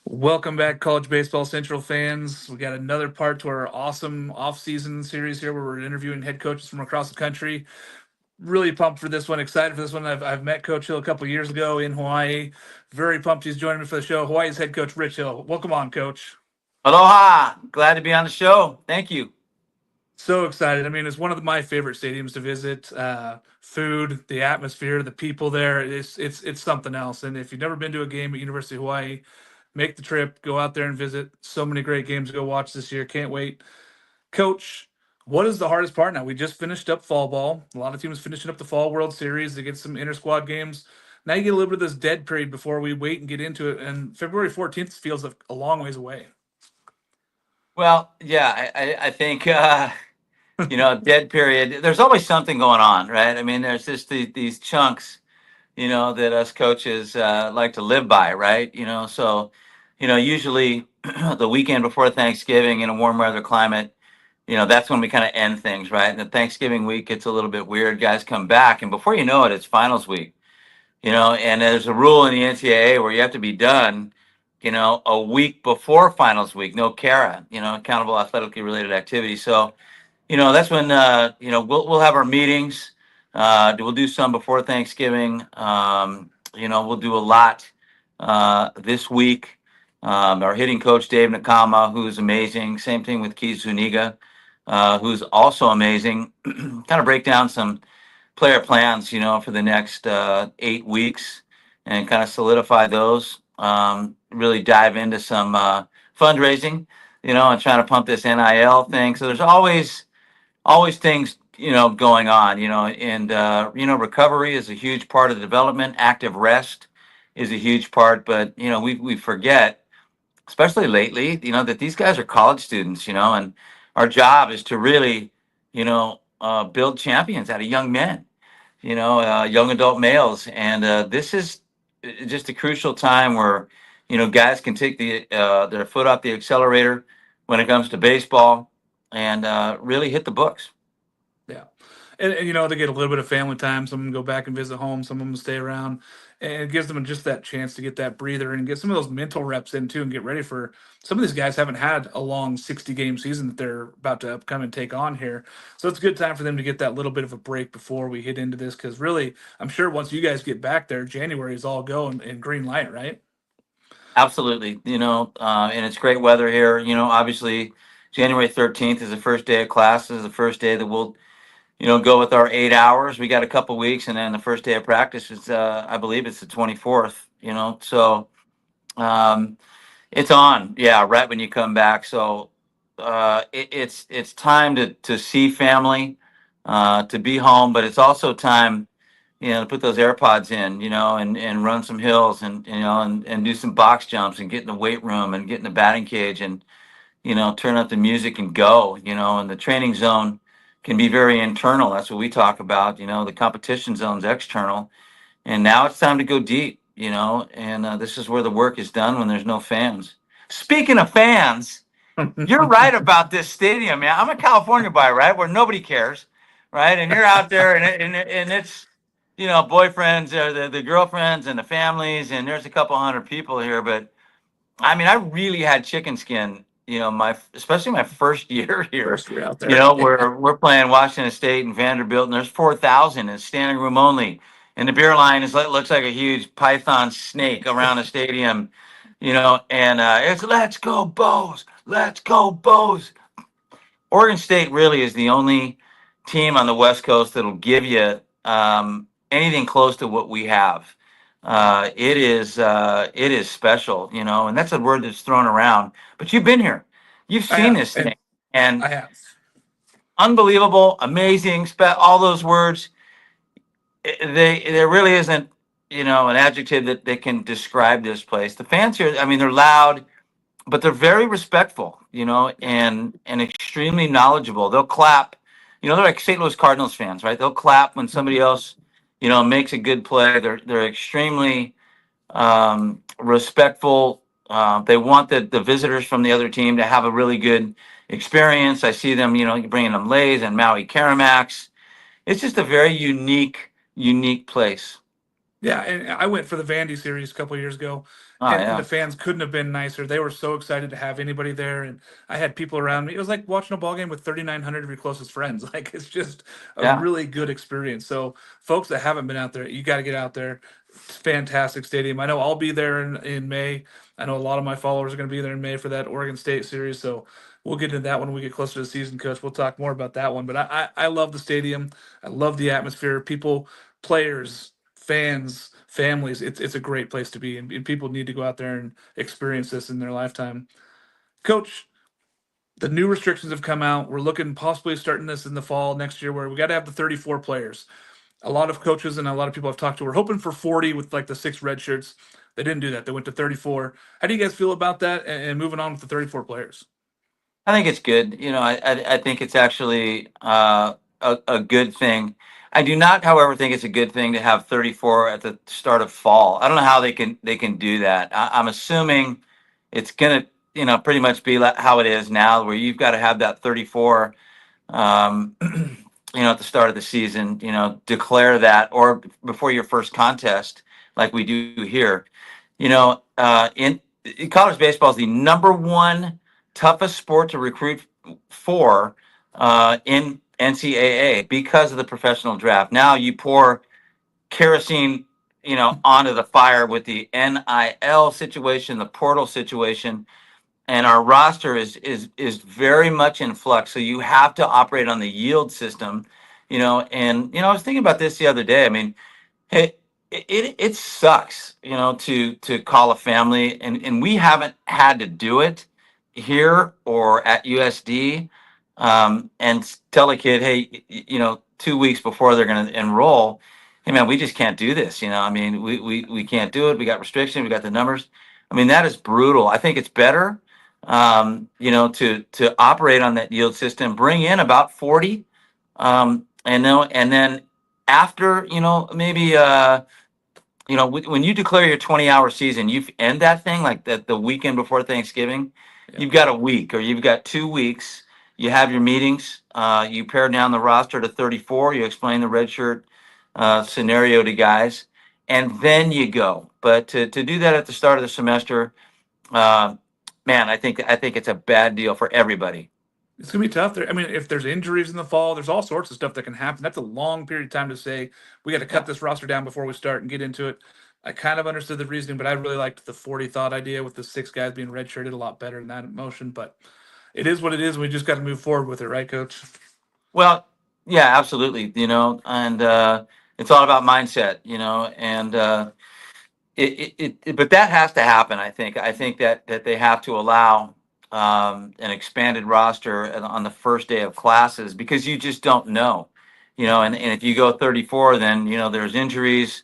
Welcome back, College Baseball Central fans. We got another part to our awesome off-season series here where we're interviewing head coaches from across the country. Really pumped for this one, excited for this one. I've met Coach Hill a couple years ago in Hawaii. Very pumped he's joining me for the show. Hawaii's head coach, Rich Hill. Welcome on, Coach. Aloha. Glad to be on the show. Thank you. So excited. I mean, it's one of my favorite stadiums to visit. Food, the atmosphere, the people there. It's something else. And if you've never been to a game at University of Hawaii, make the trip. Go out there and visit. So many great games to go watch this year. Can't wait. Coach, what is the hardest part now? We just finished up fall ball. A lot of teams finishing up the fall World Series to get some inter squad games. Now you get a little bit of this dead period before we wait and get into it. And February 14th feels a long ways away. Well, yeah, I think, dead period. There's always something going on, right? I mean, there's just these chunks, that us coaches like to live by, right? Usually the weekend before Thanksgiving in a warm weather climate, that's when we kind of end things, right? And the Thanksgiving week gets a little bit weird. Guys come back, and before you know it, it's finals week. And there's a rule in the NCAA where you have to be done, a week before finals week, no CARA, accountable athletically related activity. So, that's when, we'll have our meetings. We'll do some before Thanksgiving. We'll do a lot this week. Our hitting coach, Dave Nakama, who's amazing. Same thing with Keith Zuniga, who's also amazing. Kind of break down some player plans, for the next 8 weeks and kind of solidify those. Really dive into some fundraising, and trying to pump this NIL thing. So there's always things, going on, and, recovery is a huge part of the development. Active rest is a huge part, but, we forget, especially lately, that these guys are college students, and our job is to really, build champions out of young men, young adult males. And this is just a crucial time where, guys can take their foot off the accelerator when it comes to baseball and really hit the books. Yeah. And they get a little bit of family time. Some of them go back and visit home. Some of them stay around. And it gives them just that chance to get that breather and get some of those mental reps in too and get ready for some of these guys haven't had a long 60-game season that they're about to come and take on here. So it's a good time for them to get that little bit of a break before we hit into this. Because really, I'm sure once you guys get back there, January is all go and green light, right? Absolutely. And it's great weather here. Obviously, January 13th is the first day of classes, the first day that we'll go with our 8 hours. We got a couple weeks, and then the first day of practice is, I believe it's the 24th. So it's on, yeah, right when you come back. So it's time to see family, to be home, but it's also time, to put those AirPods in, and run some hills and and do some box jumps and get in the weight room and get in the batting cage and turn up the music and go, and the training zone can be very internal. That's what we talk about. The competition zone's external. And now it's time to go deep, and this is where the work is done when there's no fans. Speaking of fans, you're right about this stadium, man. I'm a California boy, right, where nobody cares, right? And you're out there, and it's, boyfriends, the girlfriends and the families, and there's a couple hundred people here. But I mean, I really had chicken skin, especially my first year here. First year out there. We're playing Washington State and Vanderbilt, and there's 4,000 and standing room only, and the beer line looks like a huge python snake around the stadium, and it's let's go Bows, let's go Bows. Oregon State really is the only team on the West Coast that'll give you anything close to what we have. It is special, and that's a word that's thrown around. But you've been here, you've seen this thing, and I have. Unbelievable, amazing, all those words. There really isn't, an adjective that can describe this place. The fans here, I mean, they're loud, but they're very respectful, and extremely knowledgeable. They'll clap, they're like St. Louis Cardinals fans, right? They'll clap when somebody else, makes a good play. They're extremely respectful. They want the visitors from the other team to have a really good experience. I see them, bringing them Lays and Maui Caramax. It's just a very unique place. Yeah, and I went for the Vandy series a couple of years ago, Oh and the yeah, fans couldn't have been nicer. They were so excited to have anybody there, and I had people around me. It was like watching a ball game with 3,900 of your closest friends. Like it's just a yeah. really good experience. So, folks that haven't been out there, you got to get out there. It's a fantastic stadium. I know I'll be there in May. I know a lot of my followers are going to be there in May for that Oregon State series. So we'll get into that when we get closer to the season, Coach. We'll talk more about that one. But I love the stadium. I love the atmosphere. People, players, fans, families. It's a great place to be, and people need to go out there and experience this in their lifetime. Coach, the new restrictions have come out. We're looking possibly starting this in the fall next year, where we got to have the 34 players. A lot of coaches and a lot of people I've talked to were hoping for 40 with like the 6 red shirts. They didn't do that. They went to 34. How do you guys feel about that? And moving on with the 34 players. I think it's good. I think it's actually a good thing. I do not, however, think it's a good thing to have 34 at the start of fall. I don't know how they can do that. I'm assuming it's gonna, pretty much be like how it is now, where you've got to have that 34, at the start of the season. Declare that, or before your first contest, like we do here. In college baseball is the number one toughest sport to recruit for in NCAA because of the professional draft. Now you pour kerosene, onto the fire with the NIL situation, the portal situation, and our roster is very much in flux. So you have to operate on the yield system, and I was thinking about this the other day. I mean, hey, it sucks, to call a family, and we haven't had to do it here or at USD, and tell a kid, hey, 2 weeks before they're going to enroll, hey man, we just can't do this. I mean, we can't do it. We got restrictions. We got the numbers. I mean, that is brutal. I think it's better, to operate on that yield system, bring in about 40, and then after, maybe, when you declare your 20-hour season, you end that thing like that the weekend before Thanksgiving. Yeah. You've got a week or you've got 2 weeks. You have your meetings. You pare down the roster to 34. You explain the redshirt scenario to guys, and then you go. But to do that at the start of the semester, uh, man, I think it's a bad deal for everybody. It's gonna be tough. There, I mean, if there's injuries in the fall, there's all sorts of stuff that can happen. That's a long period of time to say we got to Yeah. cut this roster down before we start and get into it. I kind of understood the reasoning, but I really liked the 40 thought idea with the 6 guys being redshirted a lot better in that motion. But it is what it is. We just got to move forward with it, right, Coach? Well, yeah, absolutely. And it's all about mindset. And but that has to happen. I think that they have to allow an expanded roster on the first day of classes, because you just don't know. And if you go 34, then there's injuries.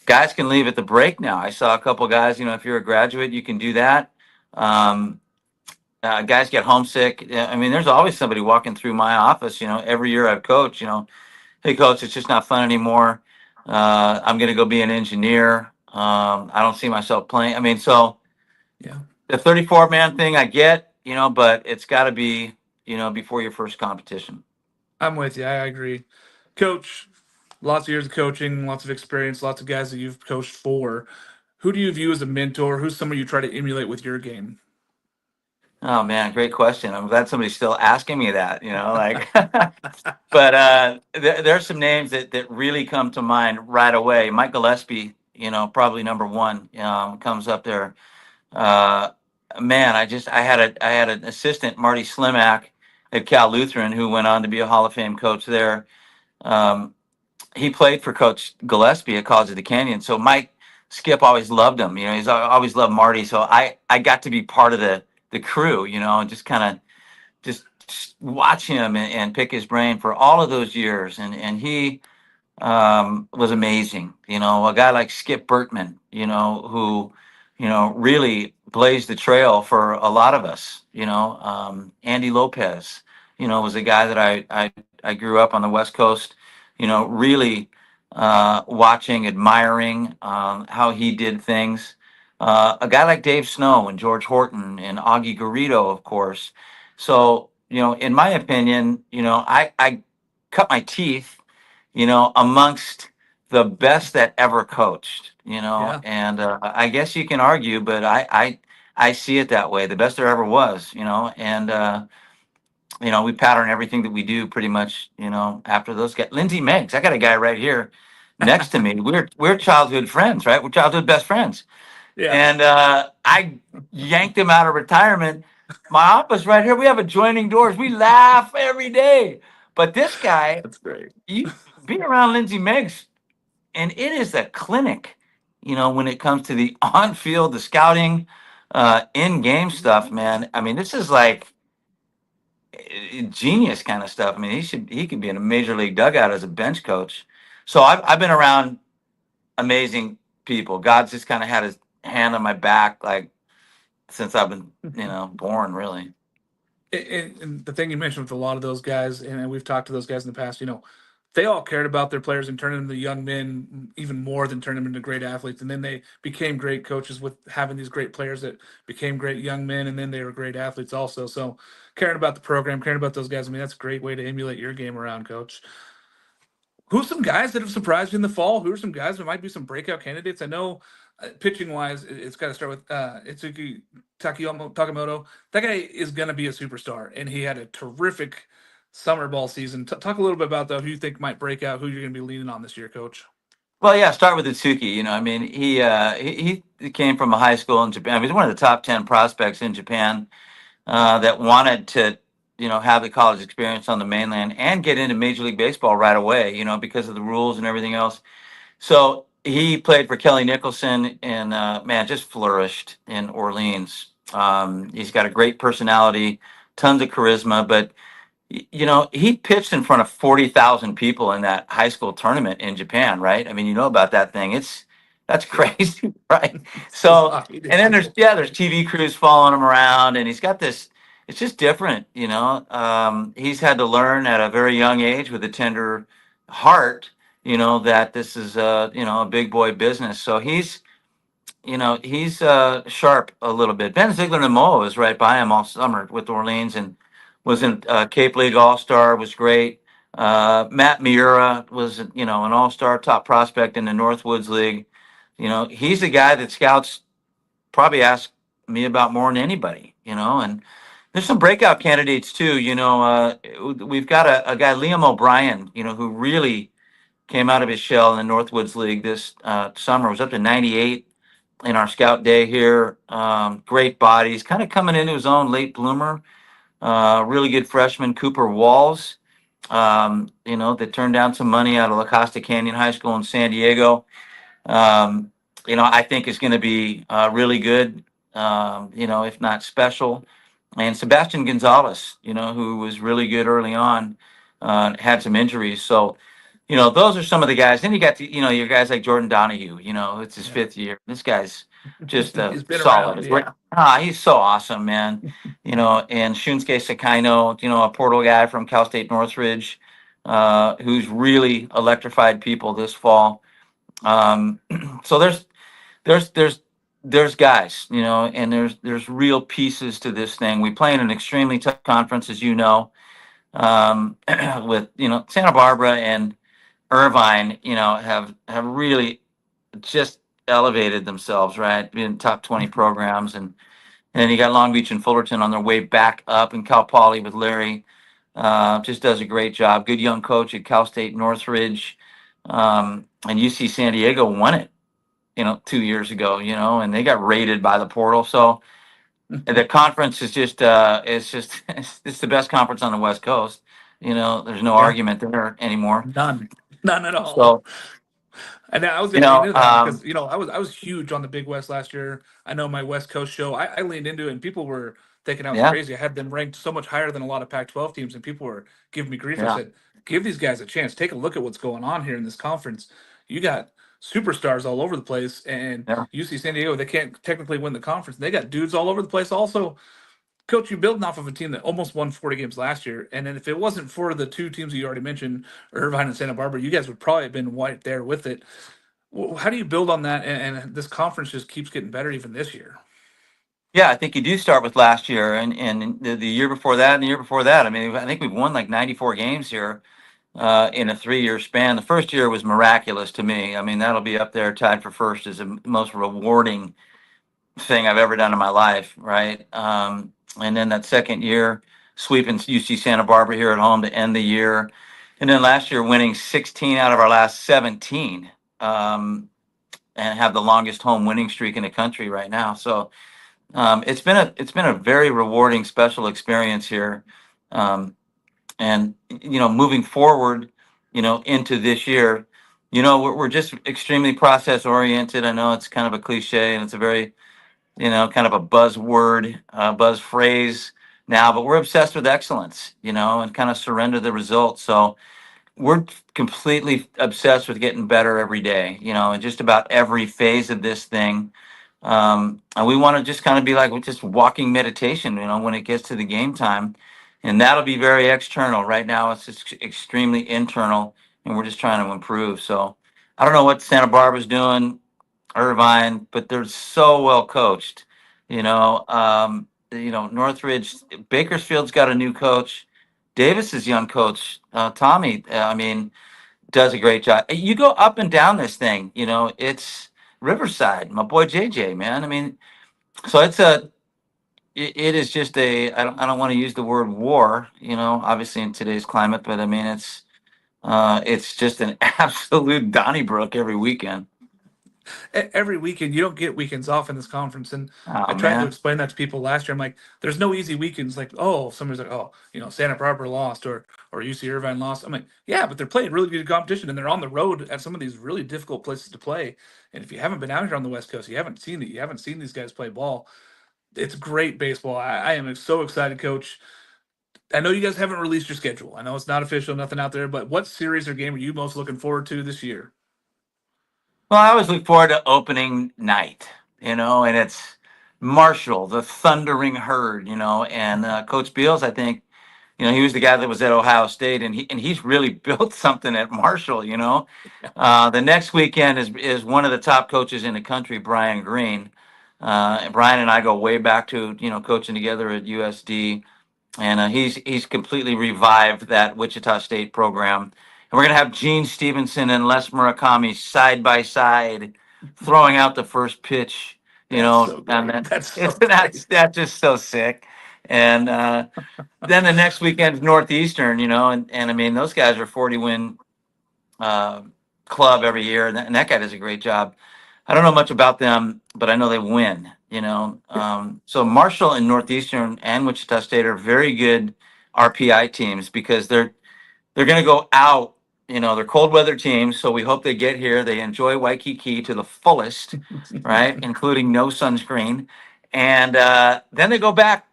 Guys can leave at the break now. I saw a couple guys. If you're a graduate, you can do that. Um, Guys get homesick. Yeah, I mean, there's always somebody walking through my office. Every year I've coached. Hey coach, it's just not fun anymore. I'm going to go be an engineer. I don't see myself playing. I mean, so Yeah, the 34 man thing I get, but it's got to be, before your first competition. I'm with you. I agree, Coach. Lots of years of coaching, lots of experience, lots of guys that you've coached for. Who do you view as a mentor? Who's someone you try to emulate with your game? Oh man, great question. I'm glad somebody's still asking me that, like, but there's some names that really come to mind right away. Mike Gillespie, probably number one, comes up there. Uh, Man, I had an assistant, Marty Slimak, at Cal Lutheran, who went on to be a Hall of Fame coach there. Um, he played for Coach Gillespie at College of the Canyon. So Mike Skip always loved him. He's always loved Marty. So I got to be part of the crew, and just kind of just watch him and pick his brain for all of those years. And he was amazing. A guy like Skip Bertman, who, really blazed the trail for a lot of us. Andy Lopez, was a guy that I grew up on the West Coast, really watching, admiring how he did things. A guy like Dave Snow and George Horton and Augie Garrido, of course. So, in my opinion, I cut my teeth, amongst the best that ever coached, Yeah. and I guess you can argue, but I see it that way. The best there ever was, and we pattern everything that we do pretty much, after those guys. Lindsey Meggs, I got a guy right here next to me. We're childhood friends, right? We're childhood best friends, Yeah. and I yanked him out of retirement. My office right here. We have adjoining doors. We laugh every day. But this guy, That's great. you be around Lindsey Meggs, and it is a clinic, when it comes to the on field, the scouting, in game stuff, man. I mean, this is like genius kind of stuff. I mean, he could be in a major league dugout as a bench coach. So I've been around amazing people. God's just kind of had his hand on my back, like since I've been, born, really. And the thing you mentioned with a lot of those guys, and we've talked to those guys in the past, they all cared about their players and turning them into young men even more than turning them into great athletes. And then they became great coaches with having these great players that became great young men, and then they were great athletes also. So caring about the program, caring about those guys, I mean, that's a great way to emulate your game around, coach. Who's some guys that have surprised you in the fall? Who are some guys that might be some breakout candidates? I know pitching wise, it's got to start with Itsuki Takamoto. That guy is going to be a superstar, and he had a terrific summer ball season. Talk a little bit about that. Who you think might break out? Who you're going to be leaning on this year, coach? Well, yeah, start with Itsuki. I mean, he came from a high school in Japan. He's one of the top 10 prospects in Japan, that wanted to, have the college experience on the mainland and get into Major League Baseball right away, because of the rules and everything else. So he played for Kelly Nicholson and, man, just flourished in Orleans. He's got a great personality, tons of charisma, but he pitched in front of 40,000 people in that high school tournament in Japan, right? I mean, about that thing. That's crazy, right? It's a So, lot to and then do. there's TV crews following him around, and he's got this. It's just different, He's had to learn at a very young age with a tender heart, that this is a big boy business. So he's sharp a little bit. Ben Ziegler-Namoa was right by him all summer with Orleans and was in Cape League All Star. Was great. Matt Miura was an All Star, top prospect in the Northwoods League. He's a guy that scouts probably ask me about more than anybody. And there's some breakout candidates too. We've got a guy, Liam O'Brien, who really came out of his shell in the Northwoods League this summer. Was up to 98 in our scout day here. Great bodies, kind of coming into his own, late bloomer. Really good freshman, Cooper Walls, that turned down some money out of La Costa Canyon High School in San Diego. I think is going to be really good, if not special. And Sebastian Gonzalez, who was really good early on, had some injuries. So, those are some of the guys. Then you got your guys like Jordan Donahue. It's his Yeah. fifth year. This guy's just He's been solid. around. Yeah. He's so awesome, man. And Shunsuke Sakaino, a Portal guy from Cal State Northridge, who's really electrified people this fall. So there's guys, and there's real pieces to this thing. We play in an extremely tough conference, as with Santa Barbara and Irvine, have really just elevated themselves, right? Being top 20 programs, and then you got Long Beach and Fullerton on their way back up, and Cal Poly with Larry just does a great job. Good young coach at Cal State Northridge, and UC San Diego won it, 2 years ago, and they got raided by the portal. So the conference is just it's the best conference on the West Coast. There's no Yeah. argument there anymore. None at all. So And I was you going to lean know, into that because I was huge on the Big West last year. I know my West Coast show. I leaned into it, and people were thinking I was yeah, crazy. I had them ranked so much higher than a lot of Pac-12 teams, and people were giving me grief. I yeah, said, "Give these guys a chance. Take a look at what's going on here in this conference. You got superstars all over the place, and yeah. UC San Diego. They can't technically win the conference. They got dudes all over the place. Also, coach, you're building off of a team that almost won 40 games last year, and then if it wasn't for the two teams you already mentioned, Irvine and Santa Barbara, you guys would probably have been right there with it. How do you build on that? And this conference just keeps getting better even this year. Yeah, I think you do start with last year and the year before that and the year before that. I mean, I think we've won like 94 games here. in a 3 year span. The first year was miraculous to me. I mean, that'll be up there tied for first as the most rewarding thing I've ever done in my life, right? And then that second year, sweeping UC Santa Barbara here at home to end the year. And then last year, winning 16 out of our last 17, and have the longest home winning streak in the country right now. So it's been a very rewarding, special experience here. Um, and moving forward, into this year, we're just extremely process oriented. I know it's kind of a cliche and it's a very kind of a buzzword, buzz phrase now, but we're obsessed with excellence, and kind of surrender the results. So we're completely obsessed with getting better every day, in just about every phase of this thing. And we want to just kind of be like just walking meditation, when it gets to the game time. And that'll be very external. Right now, it's just extremely internal, and we're just trying to improve. So I don't know what Santa Barbara's doing, Irvine, but they're so well coached. Northridge, Bakersfield's got a new coach. Davis's young coach, Tommy, I mean, does a great job. You go up and down this thing, it's Riverside, my boy JJ, man. I mean, so it is just I don't want to use the word war, obviously in today's climate, but I mean, it's just an absolute Donnybrook every weekend. Every weekend. You don't get weekends off in this conference, and I Oh tried to man. explain that to people last year. I'm like, there's no easy weekends. Like, oh, somebody's like, oh, Santa Barbara lost, or UC Irvine lost. I'm like, yeah, but they're playing really good competition, and they're on the road at some of these really difficult places to play. And if you haven't been out here on the West Coast, you haven't seen it. You haven't seen these guys play ball. It's great baseball. I am so excited, Coach. I know you guys haven't released your schedule. I know it's not official, nothing out there. But what series or game are you most looking forward to this year? Well, I always look forward to opening night, and it's Marshall, the thundering herd, and Coach Beals, I think, he was the guy that was at Ohio State, and he's really built something at Marshall. The next weekend is one of the top coaches in the country, Brian Green. And Brian and I go way back to coaching together at USD, and he's completely revived that Wichita State program. And we're gonna have Gene Stevenson and Les Murakami side by side, throwing out the first pitch. That's so And great. That's so great. that's just so sick. And then the next weekend's Northeastern, and I mean those guys are 40 win uh, club every year, and that guy does a great job. I don't know much about them, but I know they win. So Marshall and Northeastern and Wichita State are very good RPI teams because they're going to go out. They're cold weather teams, so we hope they get here. They enjoy Waikiki to the fullest, right, including no sunscreen, and then they go back,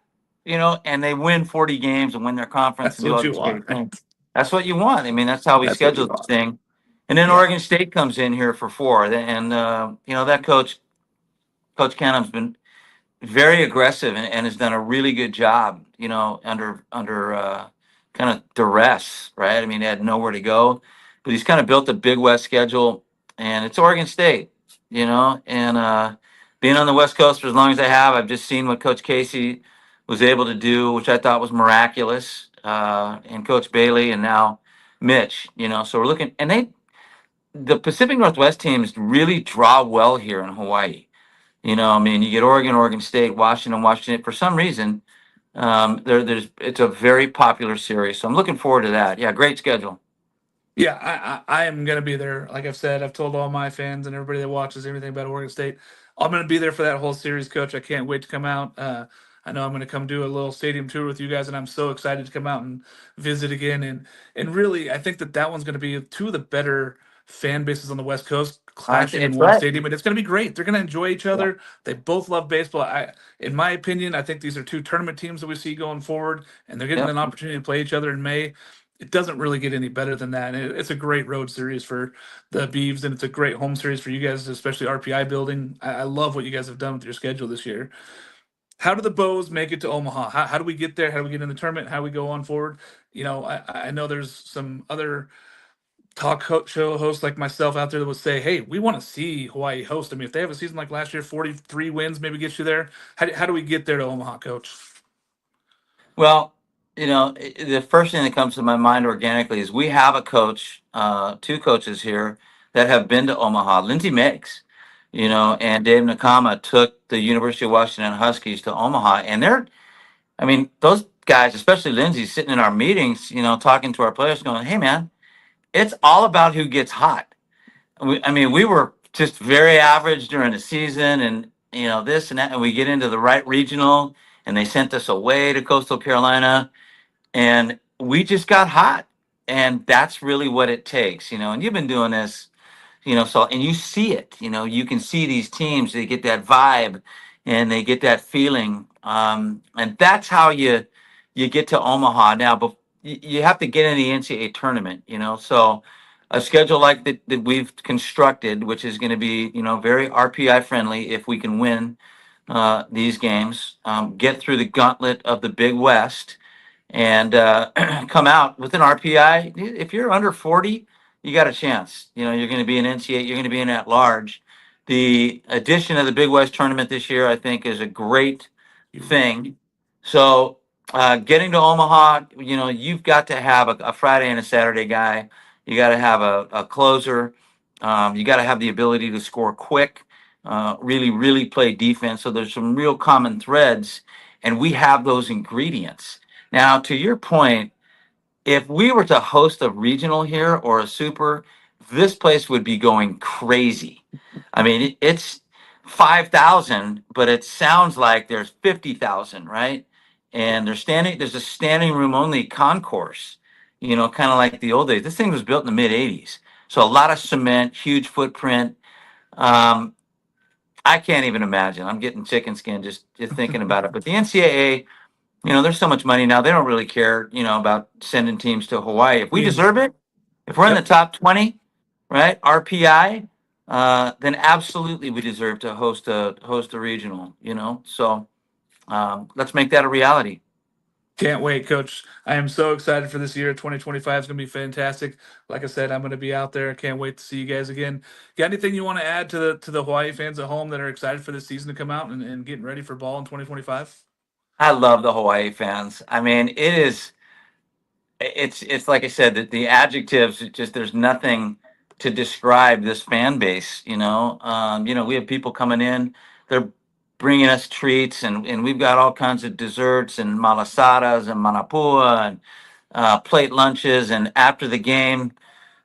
and they win 40 games and win their conference That's and do what all you these want. great things. That's what you want. I mean, that's how we That's what you schedule this want. thing. And then Yeah. Oregon State comes in here for four, and that Coach Canham's been very aggressive and has done a really good job, under kind of duress, right? I mean, he had nowhere to go, but he's kind of built a Big West schedule, and it's Oregon State, and being on the West Coast for as long as I have, I've just seen what Coach Casey was able to do, which I thought was miraculous, and Coach Bailey, and now Mitch, so we're looking, and the Pacific Northwest teams really draw well here in Hawaii. I mean, you get Oregon, Oregon State, Washington. For some reason, there's it's a very popular series, so I'm looking forward to that. Yeah, great schedule. Yeah, I am gonna be there. Like I've said, I've told all my fans and everybody that watches everything about Oregon State. I'm gonna be there for that whole series, Coach. I can't wait to come out. I know I'm gonna come do a little stadium tour with you guys, and I'm so excited to come out and visit again. And really, I think that one's gonna be two of the better fan bases on the West Coast clashing in It's one right. stadium, and it's gonna be great. They're gonna enjoy each Yeah. other. They both love baseball. In my opinion, I think these are two tournament teams that we see going forward, and they're getting Yep. an opportunity to play each other in May. It doesn't really get any better than that. And it's a great road series for the Beavs, and it's a great home series for you guys, especially RPI building. I love what you guys have done with your schedule this year. How do the Bows make it to Omaha? How do we get there? How do we get in the tournament? How do we go on forward? I know there's some other show hosts like myself out there that would say, hey, we want to see Hawaii host. I mean, if they have a season like last year, 43 wins maybe gets you there. How do we get there to Omaha, Coach? Well, the first thing that comes to my mind organically is we have a coach, two coaches here that have been to Omaha. Lindsey Meggs, and Dave Nakama took the University of Washington Huskies to Omaha, and I mean, those guys, especially Lindsey, sitting in our meetings, talking to our players, going, "Hey, man, it's all about who gets hot." I mean, we were just very average during the season, and this and that, and we get into the right regional, and they sent us away to Coastal Carolina, and we just got hot, and that's really what it takes, and you've been doing this, so, and you see it, you can see these teams, they get that vibe and they get that feeling, and that's how you get to Omaha now. But you have to get in the NCAA tournament, so a schedule like that we've constructed, which is going to be very RPI friendly if we can win these games, get through the gauntlet of the Big West, and come out with an RPI. If you're under 40, you got a chance. You're going to be an NCAA, you're going to be in at large. The addition of the Big West tournament this year, I think, is a great thing. So getting to Omaha, you've got to have a Friday and a Saturday guy. You got to have a closer. You got to have the ability to score quick, really, really play defense. So there's some real common threads, and we have those ingredients. Now, to your point, if we were to host a regional here or a super, this place would be going crazy. I mean, it's 5,000, but it sounds like there's 50,000, right? And there's a standing room only concourse, kind of like the old days. This thing was built in the mid 80s. So a lot of cement, huge footprint. Um, I can't even imagine. I'm getting chicken skin just thinking about it. But the NCAA, there's so much money now. They don't really care, about sending teams to Hawaii. If we deserve it, if we're in the top 20, right, RPI, then absolutely we deserve to host a regional. So let's make that a reality. Can't wait, Coach. I am so excited for this year. 2025 is going to be fantastic. Like I said, I'm going to be out there. Can't wait to see you guys again. Got anything you want to add to the Hawaii fans at home that are excited for this season to come out and getting ready for ball in 2025? I love the Hawaii fans. I mean, it's like I said, the adjectives, there's nothing to describe this fan base. We have people coming in, they're bringing us treats, and we've got all kinds of desserts and malasadas and manapua and plate lunches. And after the game,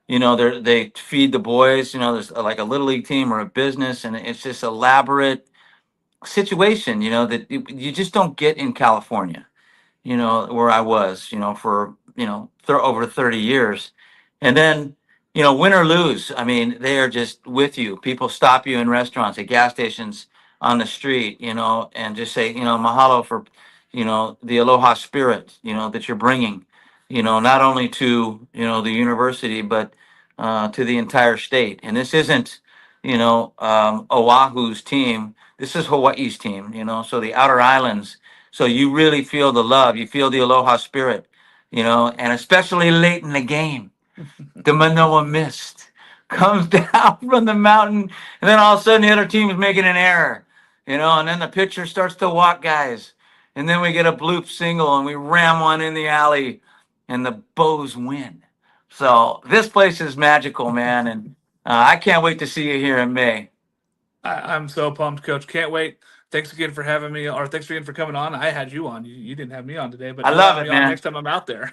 they feed the boys. There's like a little league team or a business, and it's this elaborate situation. That you just don't get in California, where I was, for, over 30 years. And then, win or lose, I mean, they are just with you. People stop you in restaurants, at gas stations, on the street, and just say, mahalo for, the aloha spirit, that you're bringing, not only to, the university, but to the entire state. And this isn't, Oahu's team. This is Hawaii's team, so the outer islands. So you really feel the love, you feel the aloha spirit, and especially late in the game, the Manoa mist comes down from the mountain, and then all of a sudden the other team is making an error, and then the pitcher starts to walk guys, and then we get a bloop single, and we ram one in the alley, and the Bows win. So this place is magical, man, and I can't wait to see you here in May. I'm so pumped, Coach. Can't wait. Thanks again for having me, or thanks again for coming on. I had you on. You didn't have me on today, but I you'll love have it, me on man. next time I'm out there.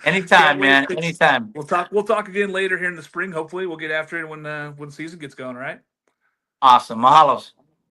Anytime, Can't wait. man. Anytime. We'll talk again later here in the spring. Hopefully, we'll get after it when season gets going. All right. Awesome. Mahalos.